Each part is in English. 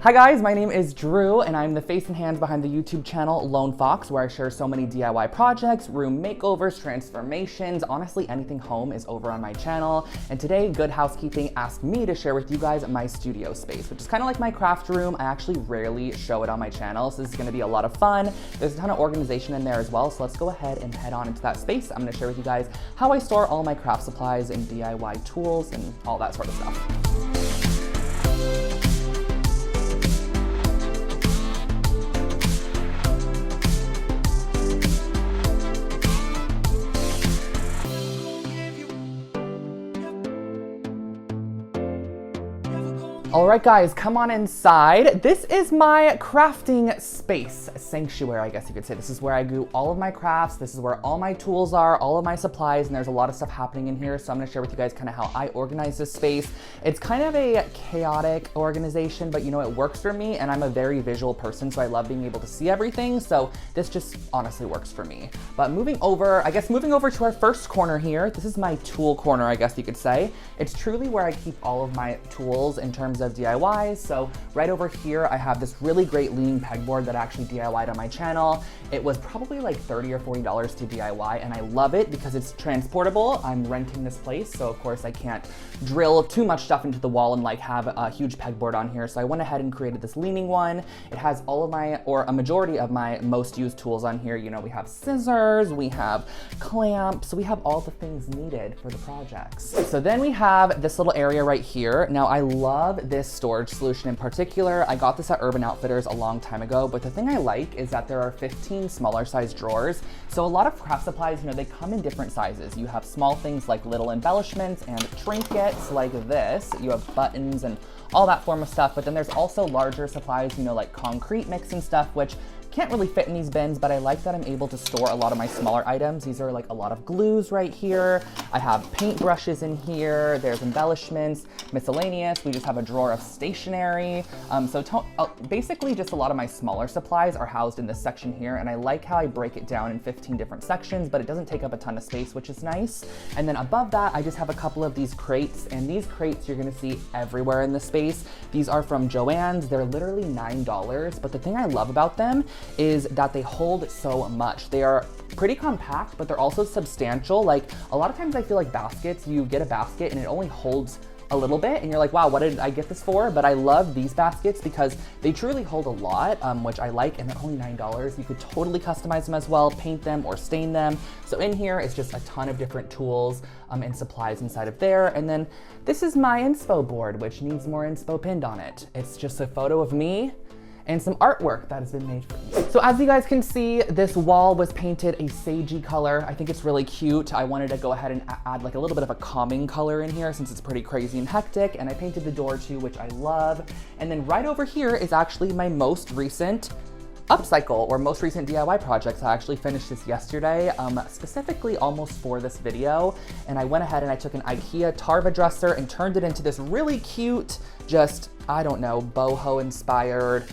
Hi guys, my name is Drew and I'm the face and hands behind the YouTube channel Lone Fox, where I share so many DIY projects, room makeovers, transformations, honestly anything home is over on my channel. And today Good Housekeeping asked me to share with you guys my studio space, which is kind of like my craft room. I actually rarely show it on my channel, so this is going to be a lot of fun. There's a ton of organization in there as well, so let's go ahead and head on into that space. I'm going to share with you guys how I store all my craft supplies and DIY tools and all that sort of stuff. All right guys, come on inside. This is my crafting space, sanctuary, I guess you could say. This is where I do all of my crafts. This is where all my tools are, all of my supplies, and there's a lot of stuff happening in here. So I'm gonna share with you guys kind of how I organize this space. It's kind of a chaotic organization, but you know, it works for me, and I'm a very visual person, so I love being able to see everything. So this just honestly works for me. But moving over to our first corner here, this is my tool corner, I guess you could say. It's truly where I keep all of my tools in terms of DIYs. So right over here, I have this really great leaning pegboard that I actually DIY'd on my channel. It was probably like $30 or $40 to DIY, and I love it because it's transportable. I'm renting this place, so of course I can't drill too much stuff into the wall and like have a huge pegboard on here. So I went ahead and created this leaning one. It has all of my, or a majority of my most used tools on here. You know, we have scissors, we have clamps, we have all the things needed for the projects. So then we have this little area right here. Now I love this storage solution in particular. I got this at Urban Outfitters a long time ago, but the thing I like is that there are 15 smaller size drawers. So a lot of craft supplies, you know, they come in different sizes. You have small things like little embellishments and trinkets like this. You have buttons and all that form of stuff, but then there's also larger supplies, you know, like concrete mix and stuff, which can't really fit in these bins, but I like that I'm able to store a lot of my smaller items. These are like a lot of glues right here. I have paint brushes in here. There's embellishments, miscellaneous. We just have a drawer of stationery. Basically just a lot of my smaller supplies are housed in this section here, and I like how I break it down in 15 different sections, but it doesn't take up a ton of space, which is nice. And then above that, I just have a couple of these crates, and these crates you're gonna see everywhere in the space. These are from Joann's. They're literally $9, but the thing I love about them is that they hold so much. They are pretty compact, but they're also substantial. Like a lot of times I feel like baskets, you get a basket and it only holds a little bit and you're like, wow, what did I get this for? But I love these baskets because they truly hold a lot, which I like, and they're only $9. You could totally customize them as well, paint them or stain them. So in here is just a ton of different tools and supplies inside of there. And then this is my inspo board, which needs more inspo pinned on it. It's just a photo of me and some artwork that has been made for me. So as you guys can see, this wall was painted a sagey color. I think it's really cute. I wanted to go ahead and add like a little bit of a calming color in here since it's pretty crazy and hectic, and I painted the door too, which I love. And then right over here is actually my most recent upcycle or most recent DIY projects. I actually finished this yesterday, specifically almost for this video. And I went ahead and I took an IKEA Tarva dresser and turned it into this really cute, just, I don't know, boho inspired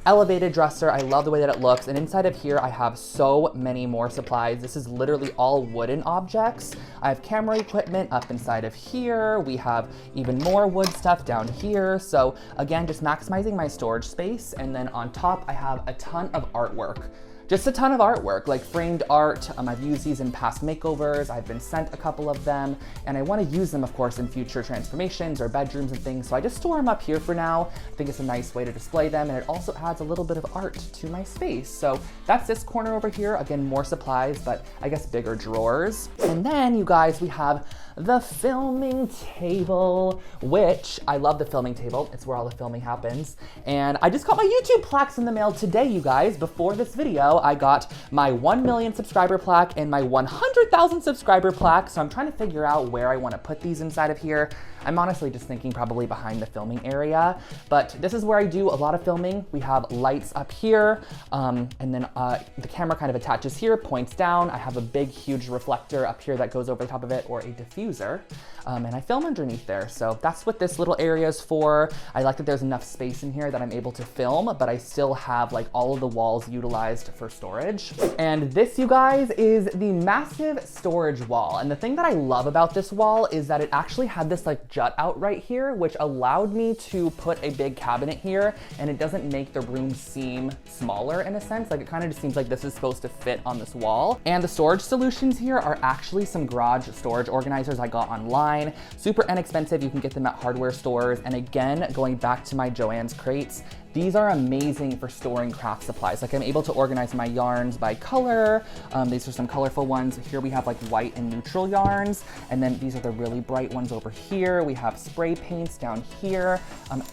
elevated dresser. I love the way that it looks. And inside of here, I have so many more supplies. This is literally all wooden objects. I have camera equipment up inside of here. We have even more wood stuff down here. So again, just maximizing my storage space. And then on top, I have a ton of artwork. Just a ton of artwork, like framed art. I've used these in past makeovers. I've been sent a couple of them, and I want to use them, of course, in future transformations or bedrooms and things. So I just store them up here for now. I think it's a nice way to display them, and it also adds a little bit of art to my space. So that's this corner over here. Again, more supplies, but I guess bigger drawers. And then, you guys, we have the filming table, which I love the filming table. It's where all the filming happens. And I just got my YouTube plaques in the mail today, you guys. Before this video, I got my 1 million subscriber plaque and my 100,000 subscriber plaque. So I'm trying to figure out where I want to put these inside of here. I'm honestly just thinking probably behind the filming area, but this is where I do a lot of filming. We have lights up here, and then the camera kind of attaches here, points down. I have a big, huge reflector up here that goes over the top of it, or a diffuser, and I film underneath there. So that's what this little area is for. I like that there's enough space in here that I'm able to film, but I still have like all of the walls utilized for for storage. And this, you guys, is the massive storage wall. And the thing that I love about this wall is that it actually had this like jut out right here, which allowed me to put a big cabinet here, and it doesn't make the room seem smaller in a sense. Like it kind of just seems like this is supposed to fit on this wall. And the storage solutions here are actually some garage storage organizers I got online. Super inexpensive, you can get them at hardware stores. And again, going back to my Joann's crates, these are amazing for storing craft supplies. Like I'm able to organize my yarns by color. These are some colorful ones. Here we have like white and neutral yarns. And then these are the really bright ones over here. We have spray paints down here.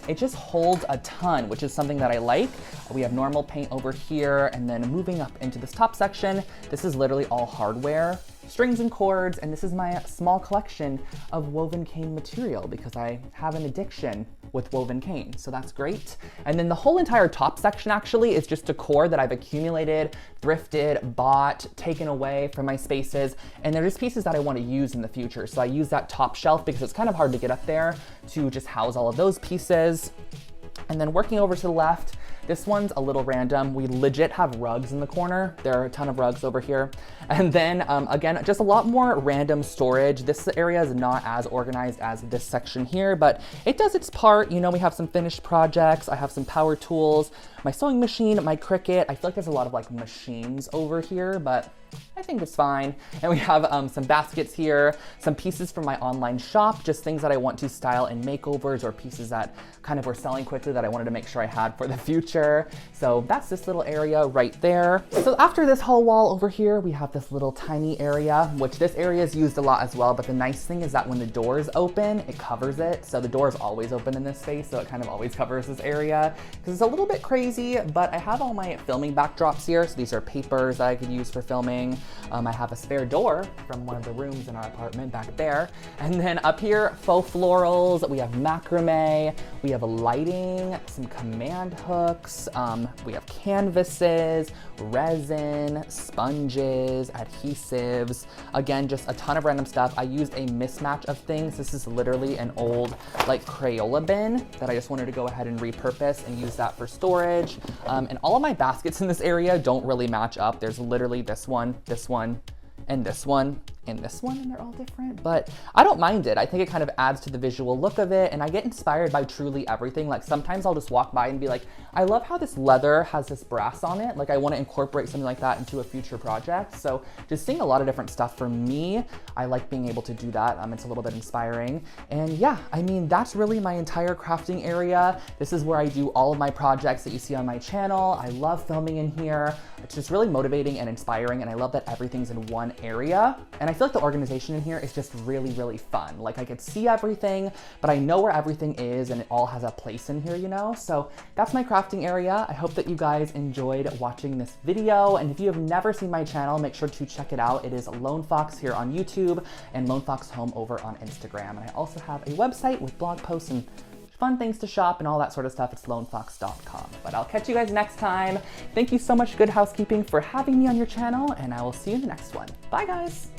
It just holds a ton, which is something that I like. We have normal paint over here. And then moving up into this top section, this is literally all hardware, strings and cords, and this is my small collection of woven cane material because I have an addiction with woven cane, so that's great. And then the whole entire top section actually is just decor that I've accumulated, thrifted, bought, taken away from my spaces, and they're just pieces that I want to use in the future. So I use that top shelf because it's kind of hard to get up there to just house all of those pieces. And then working over to the left, this one's a little random. We legit have rugs in the corner. There are a ton of rugs over here. And then again, just a lot more random storage. This area is not as organized as this section here, but it does its part. You know, we have some finished projects. I have some power tools, my sewing machine, my Cricut. I feel like there's a lot of like machines over here, but I think it's fine. And we have some baskets here, some pieces from my online shop, just things that I want to style in makeovers or pieces that kind of were selling quickly that I wanted to make sure I had for the future. So that's this little area right there. So after this whole wall over here, we have this little tiny area, which this area is used a lot as well. But the nice thing is that when the doors open, it covers it. So the door is always open in this space. So it kind of always covers this area because it's a little bit crazy, but I have all my filming backdrops here. So these are papers that I could use for filming. I have a spare door from one of the rooms in our apartment back there. And then up here, faux florals, we have macrame, we have lighting, some command hooks, we have canvases, resin, sponges, adhesives. Again, just a ton of random stuff. I used a mismatch of things. This is literally an old like Crayola bin that I just wanted to go ahead and repurpose and use that for storage. And all of my baskets in this area don't really match up. There's literally this one, and this one, and this one, and they're all different, but I don't mind it. I think it kind of adds to the visual look of it, and I get inspired by truly everything. Like sometimes I'll just walk by and be like, I love how this leather has this brass on it. Like I want to incorporate something like that into a future project. So just seeing a lot of different stuff for me, I like being able to do that. It's a little bit inspiring. And yeah, I mean, that's really my entire crafting area. This is where I do all of my projects that you see on my channel. I love filming in here. It's just really motivating and inspiring, and I love that everything's in one area. And I feel like the organization in here is just really, really fun. Like I could see everything, but I know where everything is and it all has a place in here, you know? So that's my crafting area. I hope that you guys enjoyed watching this video. And if you have never seen my channel, make sure to check it out. It is Lone Fox here on YouTube and Lone Fox Home over on Instagram. And I also have a website with blog posts and fun things to shop and all that sort of stuff. It's lonefox.com. But I'll catch you guys next time. Thank you so much, Good Housekeeping, for having me on your channel, and I will see you in the next one. Bye, guys.